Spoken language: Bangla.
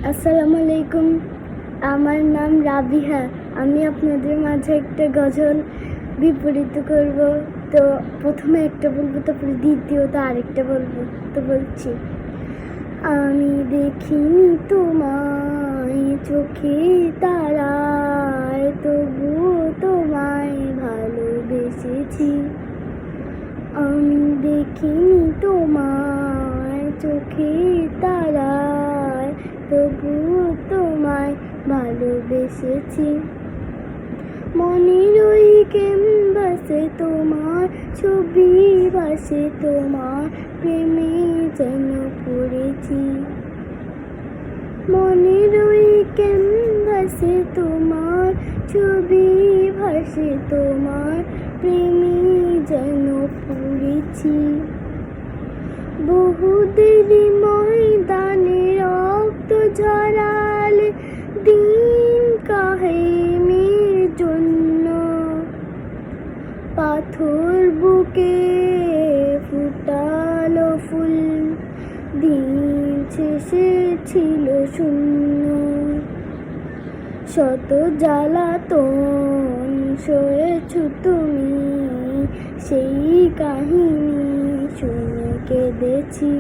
আসসালামু আলাইকুম। আমার নাম রাবিহা। আমি আপনাদের মাঝে একটা গজল বিপরীত করব। তো প্রথমে একটা বলবো, তারপরে দ্বিতীয়টা আরেকটা বলবো। তো বলছি, আমি দেখিনি তোমায় চোখে তারায়, তবুও তোমায় ভালোবেসেছি। আমি দেখিনি তোমায় চোখে তারায়, তবুও তোমায় ভালোবেসেছি। মনের ওই ক্যানভাসে তোমার ছবি ভাসে, তোমার প্রেমে যেন পড়েছি। মনের ওই ক্যানভাসে তোমার ছবি ভাসে, তোমার প্রেমে যেন পড়েছি। বহুদেরই ময়দানে রক্ত ঝরালে দিন কায়েমের জন্য, পাথর বুকে ফুটালো ফুল, দিন শেষে ছিল শূন্য। শত জ্বালাতন সয়েছ তুমি, সেই কাহিনী শুনে কেঁদেছি।